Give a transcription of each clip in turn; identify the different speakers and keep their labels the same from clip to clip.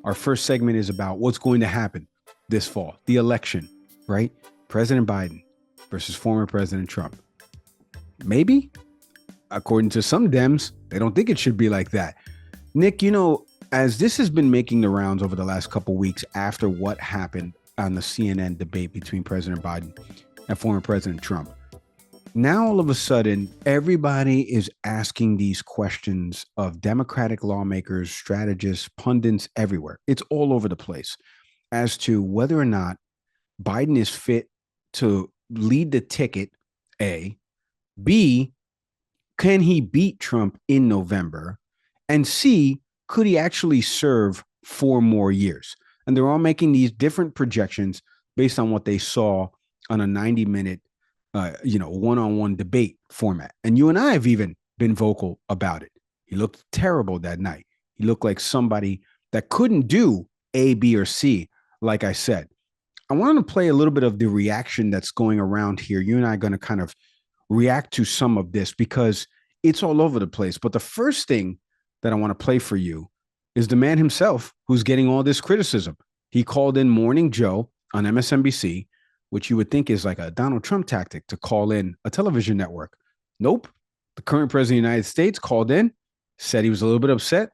Speaker 1: Our first segment is about what's going to happen this fall, the election, right? President Biden versus former President Trump. Maybe, according to some Dems, they don't think it should be like that. Nick, as this has been making the rounds over the last couple of weeks after what happened on the CNN debate between President Biden and former President Trump, now all of a sudden, everybody is asking these questions of Democratic lawmakers, strategists, pundits everywhere. It's all over the place as to whether or not Biden is fit to lead the ticket, A. B, can he beat Trump in November? And C, could he actually serve 4 more years? And they're all making these different projections based on what they saw on a 90-minute one-on-one debate format. And you and I have even been vocal about it. He looked terrible that night. He looked like somebody that couldn't do A, B, or C, like I said. I want to play a little bit of the reaction that's going around here. You and I are going to kind of react to some of this because it's all over the place. But the first thing that I want to play for you is the man himself who's getting all this criticism. He called in Morning Joe on MSNBC, which you would think is like a Donald Trump tactic to call in a television network. Nope. The current president of the United States called in, said he was a little bit upset,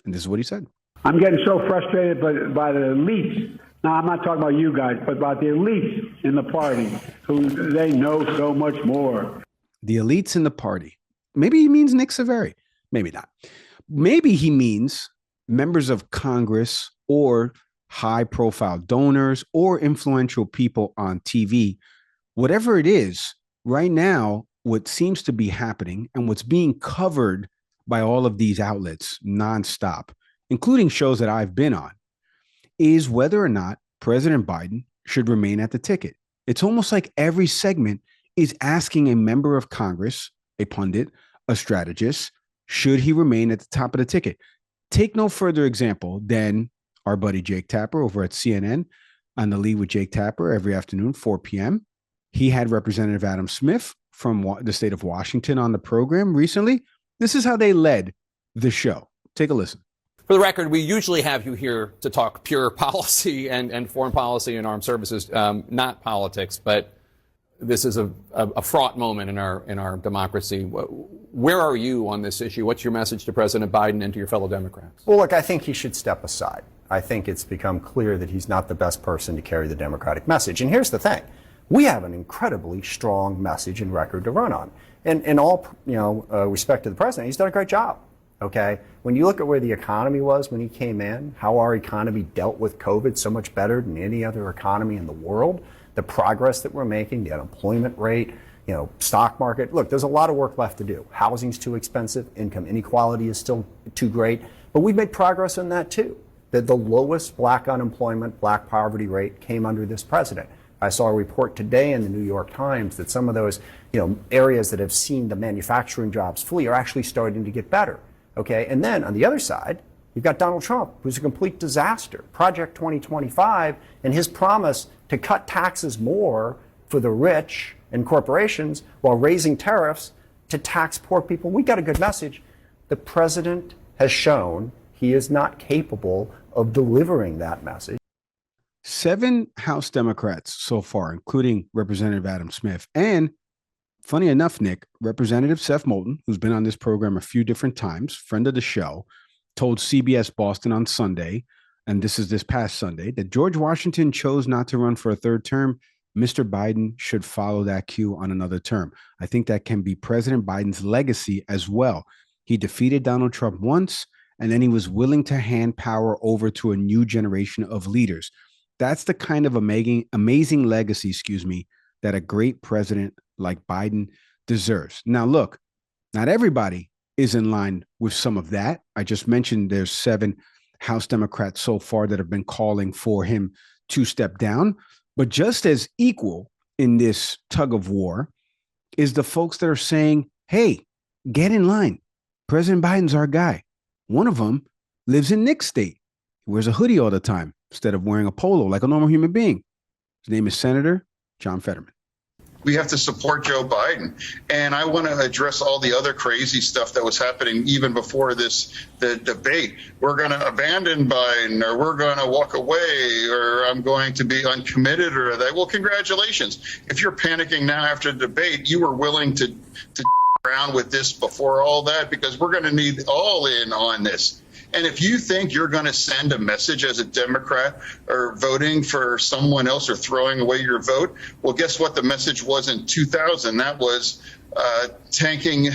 Speaker 1: and this is what he said.
Speaker 2: I'm getting so frustrated by the elites. Now, I'm not talking about you guys, but about the elites in the party who they know so much more.
Speaker 1: The elites in the party. Maybe he means Nick Zaveri. Maybe not. Maybe he means members of Congress or high-profile donors or influential people on TV. Whatever it is, right now, what seems to be happening and what's being covered by all of these outlets nonstop, including shows that I've been on, is whether or not President Biden should remain at the ticket. It's almost like every segment is asking a member of Congress, a pundit, a strategist, should he remain at the top of the ticket? Take no further example than our buddy Jake Tapper over at CNN on the Lead with Jake Tapper every afternoon, 4 p.m. He had Representative Adam Smith from the state of Washington on the program recently. This is how they led the show. Take a listen.
Speaker 3: For the record, we usually have you here to talk pure policy and foreign policy and armed services, not politics. But this is a fraught moment in our democracy. Where are you on this issue? What's your message to President Biden and to your fellow Democrats?
Speaker 4: Well, look, I think he should step aside. I think it's become clear that he's not the best person to carry the Democratic message. And here's the thing. We have an incredibly strong message and record to run on. And in all respect to the president, he's done a great job. Okay? When you look at where the economy was when he came in, how our economy dealt with COVID so much better than any other economy in the world, the progress that we're making, the unemployment rate, stock market. Look, there's a lot of work left to do. Housing's too expensive. Income inequality is still too great. But we've made progress on that too. The lowest black unemployment, black poverty rate came under this president. I saw a report today in the New York Times that some of those areas that have seen the manufacturing jobs flee are actually starting to get better. Okay, and then on the other side, you've got Donald Trump, who's a complete disaster. Project 2025 and his promise to cut taxes more for the rich and corporations while raising tariffs to tax poor people. We got a good message. The president has shown he is not capable of delivering that message.
Speaker 1: 7 House Democrats so far, including Representative Adam Smith. And funny enough, Nick, Representative Seth Moulton, who's been on this program a few different times, friend of the show, told CBS Boston on Sunday, and this is this past Sunday, that George Washington chose not to run for a 3rd term. Mr. Biden should follow that cue on another term. I think that can be President Biden's legacy as well. He defeated Donald Trump once, and then he was willing to hand power over to a new generation of leaders. That's the kind of amazing legacy, that a great president like Biden deserves. Now, look, not everybody is in line with some of that. I just mentioned there's 7 House Democrats so far that have been calling for him to step down. But just as equal in this tug of war is the folks that are saying, hey, get in line. President Biden's our guy. One of them lives in Nick's state. He wears a hoodie all the time instead of wearing a polo like a normal human being. His name is Senator John Fetterman.
Speaker 5: We have to support Joe Biden. And I want to address all the other crazy stuff that was happening even before the debate. We're going to abandon Biden, or we're going to walk away, or I'm going to be uncommitted, or that. Well, congratulations. If you're panicking now after the debate, you were willing to around with this before all that, because we're going to need all in on this. And if you think you're going to send a message as a Democrat or voting for someone else or throwing away your vote, well, guess what the message was in 2000? That was tanking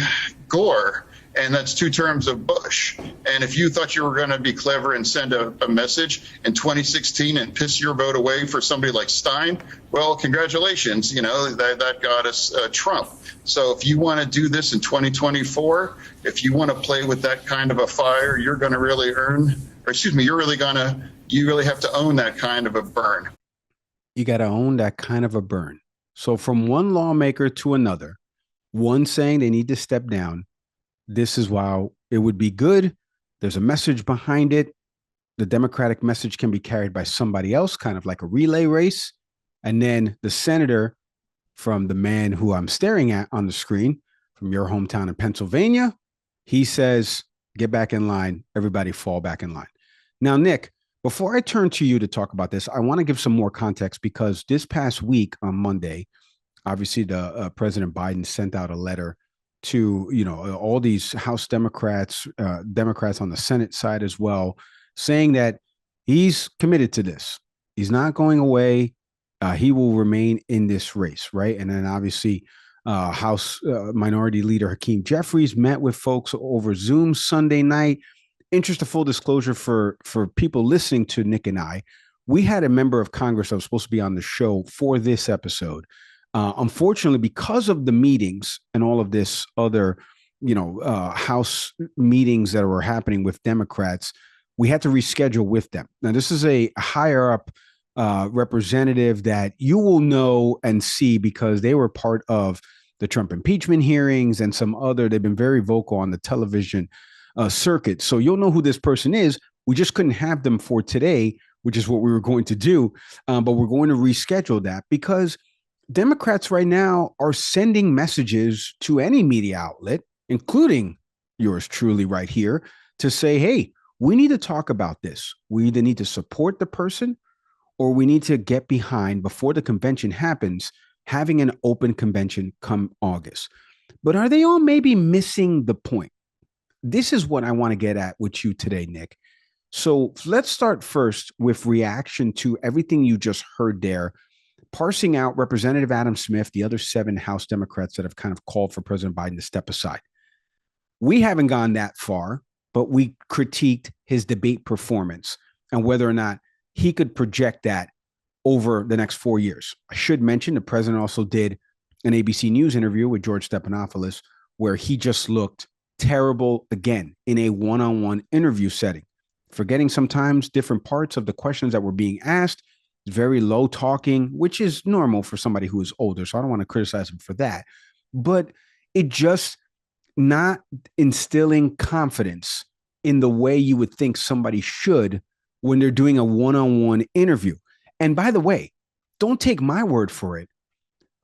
Speaker 5: Gore. And that's 2 terms of Bush. And if you thought you were going to be clever and send a message in 2016 and piss your vote away for somebody like Stein, well, congratulations. You know, that got us Trump. So if you want to do this in 2024, if you want to play with that kind of a fire, you're going to really you really have to own that kind of a burn.
Speaker 1: You got to own that kind of a burn. So from one lawmaker to another, one saying they need to step down. This is why it would be good. There's a message behind it. The Democratic message can be carried by somebody else, kind of like a relay race. And then the senator from the man who I'm staring at on the screen from your hometown in Pennsylvania, he says, get back in line. Everybody fall back in line. Now, Nick, before I turn to you to talk about this, I want to give some more context, because this past week on Monday, obviously the President Biden sent out a letter to, all these House Democrats, Democrats on the Senate side as well, saying that he's committed to this. He's not going away. He will remain in this race, right? And then obviously House Minority Leader Hakeem Jeffries met with folks over Zoom Sunday night. Interest of full disclosure for people listening to Nick and I, we had a member of Congress that was supposed to be on the show for this episode. Unfortunately, because of the meetings and all of this other, House meetings that were happening with Democrats, we had to reschedule with them. Now, this is a higher up representative that you will know and see, because they were part of the Trump impeachment hearings and some other. They've been very vocal on the television circuit. So you'll know who this person is. We just couldn't have them for today, which is what we were going to do. But we're going to reschedule that, because Democrats right now are sending messages to any media outlet, including yours truly right here, to say, hey, we need to talk about this. We either need to support the person, or we need to get behind, before the convention happens, having an open convention come August. But are they all maybe missing the point? This is what I want to get at with you today, Nick. So let's start first with reaction to everything you just heard there, parsing out Representative Adam Smith, the other 7 House Democrats that have kind of called for President Biden to step aside. We haven't gone that far, but we critiqued his debate performance and whether or not he could project that over the next 4 years. I should mention the president also did an ABC News interview with George Stephanopoulos, where he just looked terrible again in a one-on-one interview setting, forgetting sometimes different parts of the questions that were being asked. Very low talking, which is normal for somebody who is older. So I don't want to criticize him for that. But it just not instilling confidence in the way you would think somebody should when they're doing a one-on-one interview. And by the way, don't take my word for it.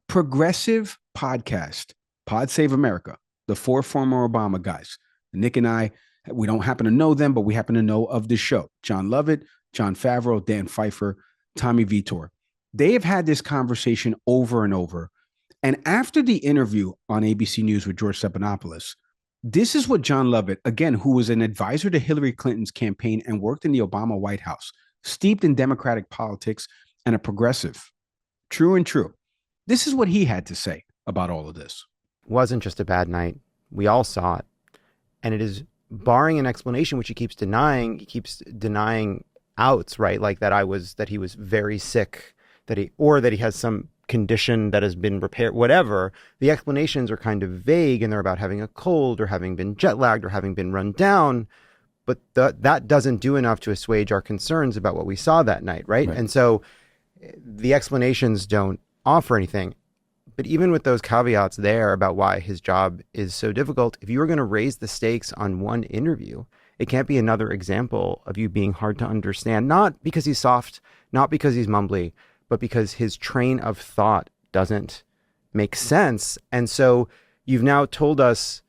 Speaker 1: Progressive podcast, Pod Save America, the 4 former Obama guys, Nick and I, we don't happen to know them, but we happen to know of the show. John Lovett, John Favreau, Dan Pfeiffer, Tommy Vitor. They have had this conversation over and over. And after the interview on ABC News with George Stephanopoulos, this is what John Lovett, again, who was an advisor to Hillary Clinton's campaign and worked in the Obama White House, steeped in Democratic politics and a progressive, true and true. This is what he had to say about all of this.
Speaker 6: It wasn't just a bad night. We all saw it. And it is, barring an explanation, which he keeps denying outs, right? Like that he was very sick, that he has some condition that has been repaired, whatever. The explanations are kind of vague, and they're about having a cold or having been jet lagged or having been run down. But that doesn't do enough to assuage our concerns about what we saw that night, right? And so the explanations don't offer anything. But even with those caveats there about why his job is so difficult, if you were going to raise the stakes on one interview, it can't be another example of you being hard to understand, not because he's soft, not because he's mumbly, but because his train of thought doesn't makes sense. And so you've now told us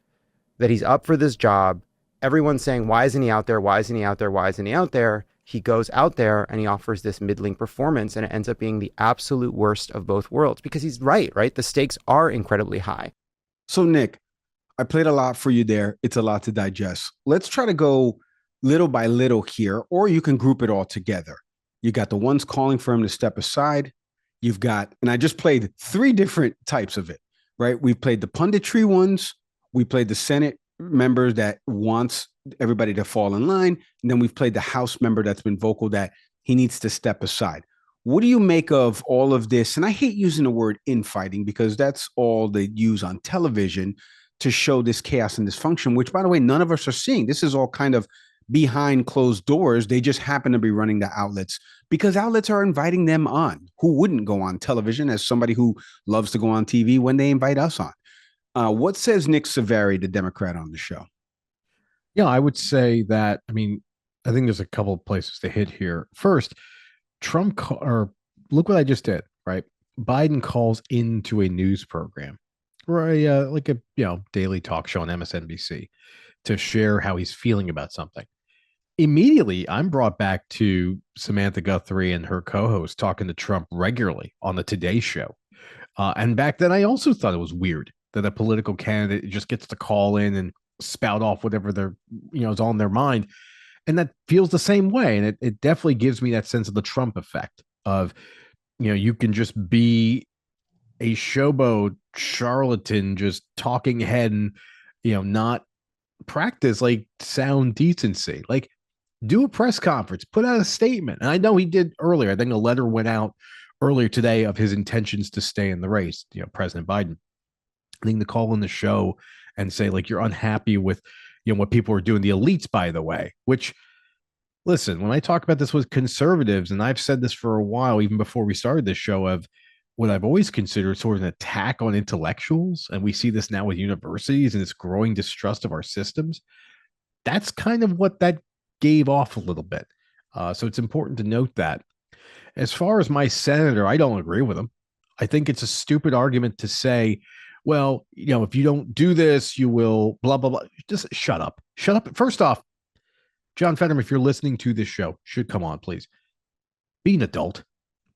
Speaker 6: that he's up for this job. Everyone's saying, why isn't he out there? Why isn't he out there? Why isn't he out there? He goes out there and he offers this middling performance, and it ends up being the absolute worst of both worlds, because he's right? The stakes are incredibly high.
Speaker 1: So, Nick, I played a lot for you there. It's a lot to digest. Let's try to go little by little here, or you can group it all together. You got the ones calling for him to step aside. You've got, and I just played 3 different types of it, right? We've played the punditry ones. We played the Senate member that wants everybody to fall in line. And then we've played the House member that's been vocal that he needs to step aside. What do you make of all of this? And I hate using the word infighting because that's all they use on television to show this chaos and dysfunction, which, by the way, none of us are seeing. This is all kind of behind closed doors. They just happen to be running the outlets because outlets are inviting them on. Who wouldn't go on television as somebody who loves to go on TV when they invite us on? What says Nick Zaveri, the Democrat on the show?
Speaker 7: Yeah, I would say that, I think there's a couple of places to hit here. First, look what I just did, right? Biden calls into a news program or a daily talk show on MSNBC to share how he's feeling about something. Immediately, I'm brought back to Samantha Guthrie and her co-host talking to Trump regularly on the Today Show. And back then, I also thought it was weird that a political candidate just gets to call in and spout off whatever is on their mind. And that feels the same way. And it definitely gives me that sense of the Trump effect of, you can just be a showboat charlatan, just talking head and, not practice sound decency. Do a press conference, put out a statement. And I know he did earlier. I think a letter went out earlier today of his intentions to stay in the race, President Biden. I think to call in the show and say, you're unhappy with, what people are doing, the elites, by the way, which, listen, when I talk about this with conservatives, and I've said this for a while, even before we started this show, of what I've always considered sort of an attack on intellectuals. And we see this now with universities and this growing distrust of our systems. That's kind of what that gave off a little bit. So it's important to note that. As far as my senator, I don't agree with him. I think it's a stupid argument to say, well, if you don't do this, you will blah, blah, blah. Just shut up. Shut up. First off, John Fetterman, if you're listening to this show, should come on, please. Be an adult.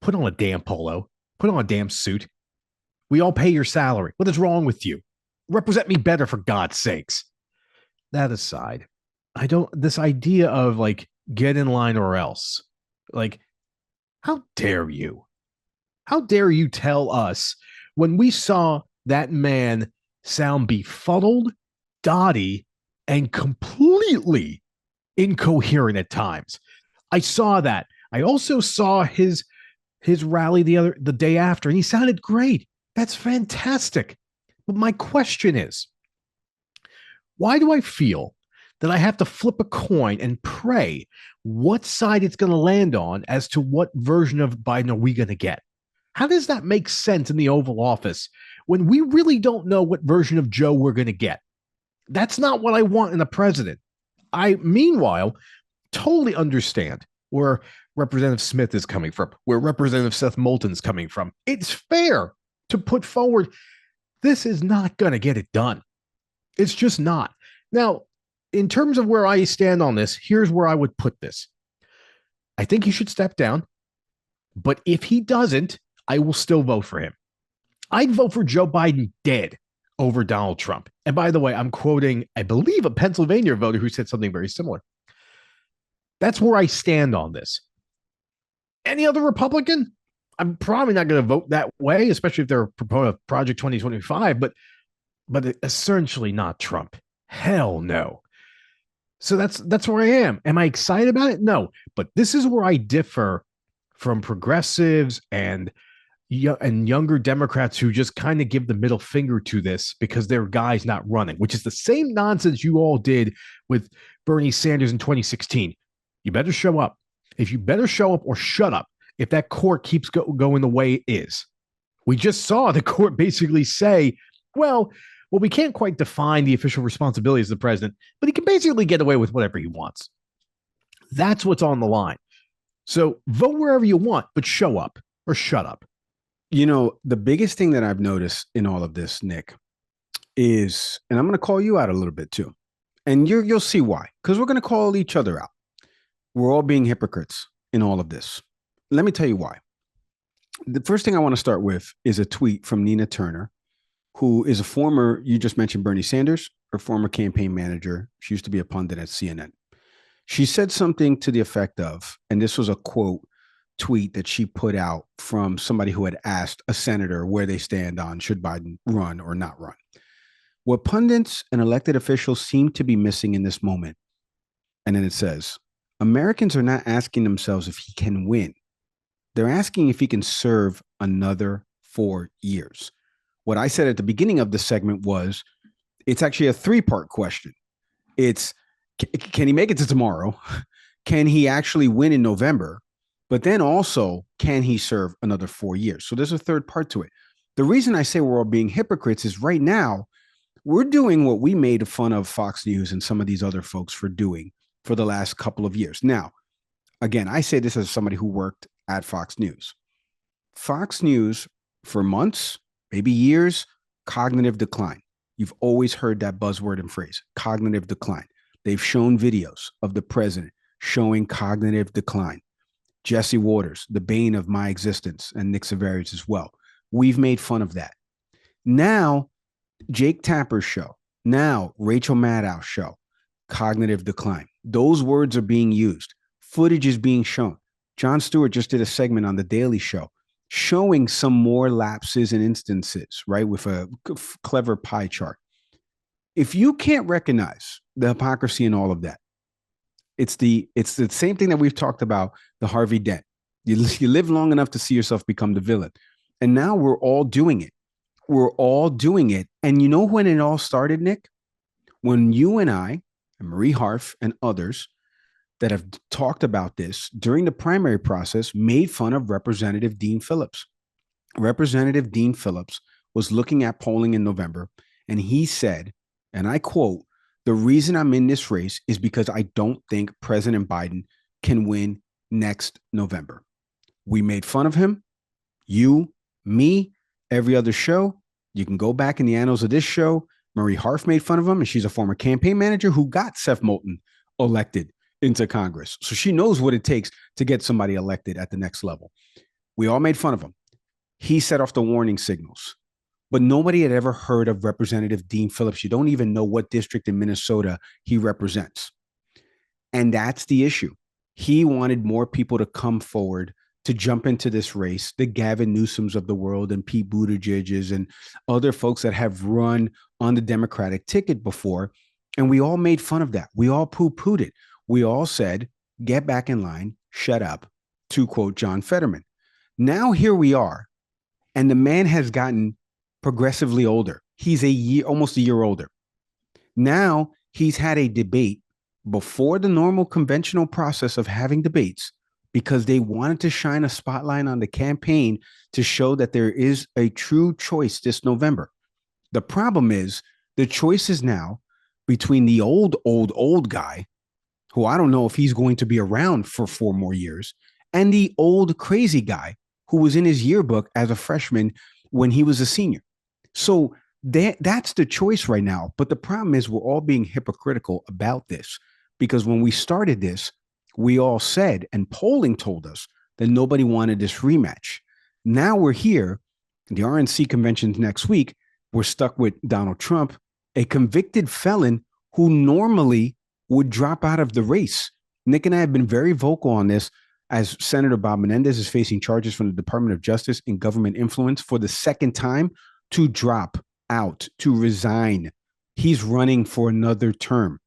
Speaker 7: Put on a damn polo. Put on a damn suit. We all pay your salary. What is wrong with you? Represent me better, for God's sakes. That aside, this idea of get in line or else, how dare you? How dare you tell us when we saw that man sound befuddled, dotty, and completely incoherent at times? I saw that. I also saw his rally the day after, and he sounded great. That's fantastic. But my question is, why do I feel that I have to flip a coin and pray what side it's going to land on as to what version of Biden are we going to get? How does that make sense in the Oval Office when we really don't know what version of Joe we're going to get? That's not what I want in a president. I, meanwhile, totally understand where Representative Smith is coming from, where Representative Seth Moulton's coming from. It's fair to put forward, this is not going to get it done. It's just not. Now, in terms of where I stand on this, here's where I would put this. I think he should step down, but if he doesn't, I will still vote for him. I'd vote for Joe Biden dead over Donald Trump. And by the way, I'm quoting, I believe, a Pennsylvania voter who said something very similar. That's where I stand on this. Any other Republican? I'm probably not going to vote that way, especially if they're a proponent of Project 2025, but essentially not Trump. Hell no. So that's where I am. Am I excited about it? No. But this is where I differ from progressives and younger Democrats who just kind of give the middle finger to this because their guy's not running, which is the same nonsense you all did with Bernie Sanders in 2016. You better show up. If you better show up or shut up, if that court keeps going the way it is. We just saw the court basically say, well, we can't quite define the official responsibilities of the president, but he can basically get away with whatever he wants. That's what's on the line. So vote wherever you want, but show up or shut up.
Speaker 1: The biggest thing that I've noticed in all of this, Nick, is, and I'm going to call you out a little bit too, and you'll see why, because we're going to call each other out. We're all being hypocrites in all of this. Let me tell you why. The first thing I want to start with is a tweet from Nina Turner, who is a former, you just mentioned Bernie Sanders, her former campaign manager. She used to be a pundit at CNN. She said something to the effect of, and this was a quote tweet that she put out from somebody who had asked a senator where they stand on should Biden run or not run. What pundits and elected officials seem to be missing in this moment, and then it says, Americans are not asking themselves if he can win. They're asking if he can serve another 4 years. What I said at the beginning of the segment was, it's actually a 3-part question. It's, can he make it to tomorrow? Can he actually win in November? But then also, can he serve another 4 years? So there's a third part to it. The reason I say we're all being hypocrites is right now, we're doing what we made fun of Fox News and some of these other folks for doing for the last couple of years. Now, again, I say this as somebody who worked at Fox News. Fox News, for months, maybe years, cognitive decline. You've always heard that buzzword and phrase, cognitive decline. They've shown videos of the president showing cognitive decline. Jesse Waters, the bane of my existence, and Nick Zaveri as well. We've made fun of that. Now, Jake Tapper's show, now Rachel Maddow's show, cognitive decline. Those words are being used. Footage is being shown. Jon Stewart just did a segment on The Daily Show showing some more lapses and instances, right, with a clever pie chart. If you can't recognize the hypocrisy in all of that, it's the same thing that we've talked about, the Harvey Dent. You live long enough to see yourself become the villain. And now we're all doing it. We're all doing it. And you know when it all started, Nick? When you and I, and Marie Harf and others that have talked about this during the primary process made fun of Representative Dean Phillips. Representative Dean Phillips was looking at polling in November, and he said, and I quote, "The reason I'm in this race is because I don't think President Biden can win next November." We made fun of him. You, me, every other show. You can go back in the annals of this show. Marie Harf made fun of him, and she's a former campaign manager who got Seth Moulton elected into Congress. So she knows what it takes to get somebody elected at the next level. We all made fun of him. He set off the warning signals, but nobody had ever heard of Representative Dean Phillips. You don't even know what district in Minnesota he represents. And that's the issue. He wanted more people to come forward to jump into this race, the Gavin Newsoms of the world and Pete Buttigieg's and other folks that have run on the Democratic ticket before. And we all made fun of that. We all poo-pooed it. We all said, get back in line, shut up, to quote John Fetterman. Now here we are, and the man has gotten progressively older. He's almost a year older. Now he's had a debate before the normal conventional process of having debates, because they wanted to shine a spotlight on the campaign to show that there is a true choice this November. The problem is the choice is now between the old guy, who I don't know if he's going to be around for 4 more years, and the old crazy guy who was in his yearbook as a freshman when he was a senior. So that's the choice right now. But the problem is we're all being hypocritical about this, because when we started this, we all said, and polling told us, that nobody wanted this rematch. Now we're here, the RNC convention's next week, we're stuck with Donald Trump, a convicted felon who normally would drop out of the race. Nick and I have been very vocal on this, as Senator Bob Menendez is facing charges from the Department of Justice in government influence for the second time, to drop out, to resign. He's running for another term.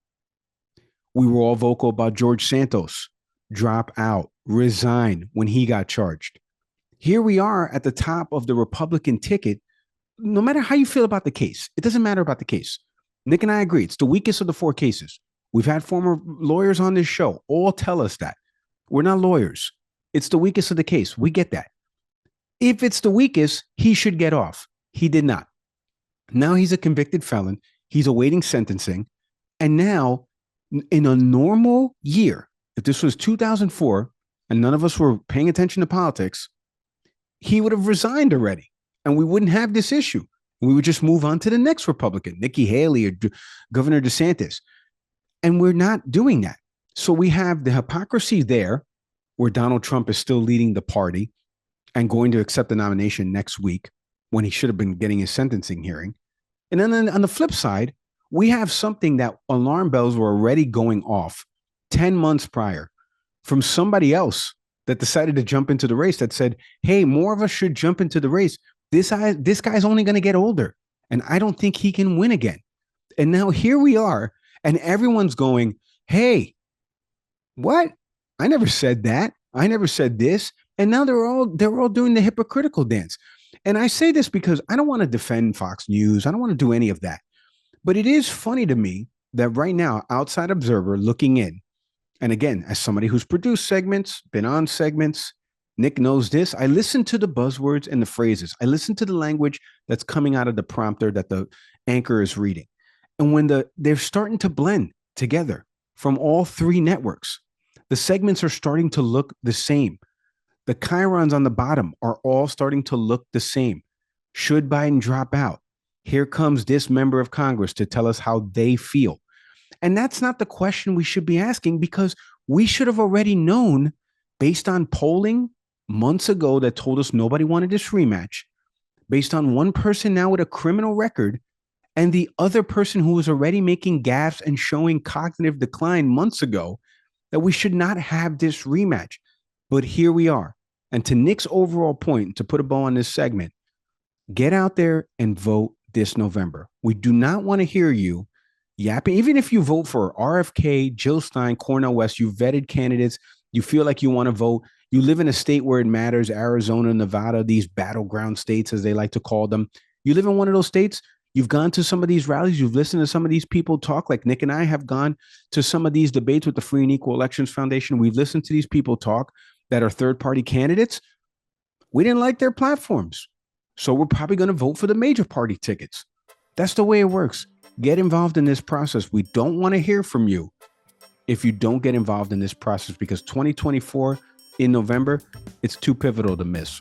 Speaker 1: We were all vocal about George Santos, drop out, resign when he got charged. Here we are at the top of the Republican ticket. No matter how you feel about the case, it doesn't matter about the case. Nick and I agree. It's the weakest of the 4 cases. We've had former lawyers on this show all tell us that. We're not lawyers. It's the weakest of the case. We get that. If it's the weakest, he should get off. He did not. Now he's a convicted felon. He's awaiting sentencing. And now, in a normal year, if this was 2004 and none of us were paying attention to politics, he would have resigned already and we wouldn't have this issue. We would just move on to the next Republican, Nikki Haley or Governor DeSantis. And we're not doing that. So we have the hypocrisy there where Donald Trump is still leading the party and going to accept the nomination next week when he should have been getting his sentencing hearing. And then on the flip side, we have something that alarm bells were already going off 10 months prior from somebody else that decided to jump into the race that said, hey, more of us should jump into the race. This guy's only going to get older, and I don't think he can win again. And now here we are, and everyone's going, hey, what? I never said that. I never said this. And now they're all doing the hypocritical dance. And I say this because I don't want to defend Fox News. I don't want to do any of that. But it is funny to me that right now, outside observer looking in, and again, as somebody who's produced segments, been on segments, Nick knows this. I listen to the buzzwords and the phrases. I listen to the language that's coming out of the prompter that the anchor is reading. And when they're starting to blend together from all three networks, the segments are starting to look the same. The chyrons on the bottom are all starting to look the same. Should Biden drop out? Here comes this member of Congress to tell us how they feel. And that's not the question we should be asking, because we should have already known, based on polling months ago that told us nobody wanted this rematch, based on one person now with a criminal record and the other person who was already making gaffes and showing cognitive decline months ago, that we should not have this rematch. But here we are. And to Nick's overall point, to put a bow on this segment, get out there and vote this November. We do not want to hear you yapping. Even if you vote for RFK, Jill Stein, Cornel West, you vetted candidates, you feel like you want to vote, you live in a state where it matters, Arizona, Nevada, these battleground states, as they like to call them. You live in one of those states, you've gone to some of these rallies, you've listened to some of these people talk, like Nick and I have gone to some of these debates with the Free and Equal Elections Foundation. We've listened to these people talk that are third-party candidates. We didn't like their platforms. So we're probably going to vote for the major party tickets. That's the way it works. Get involved in this process. We don't want to hear from you if you don't get involved in this process, because 2024 in November, it's too pivotal to miss.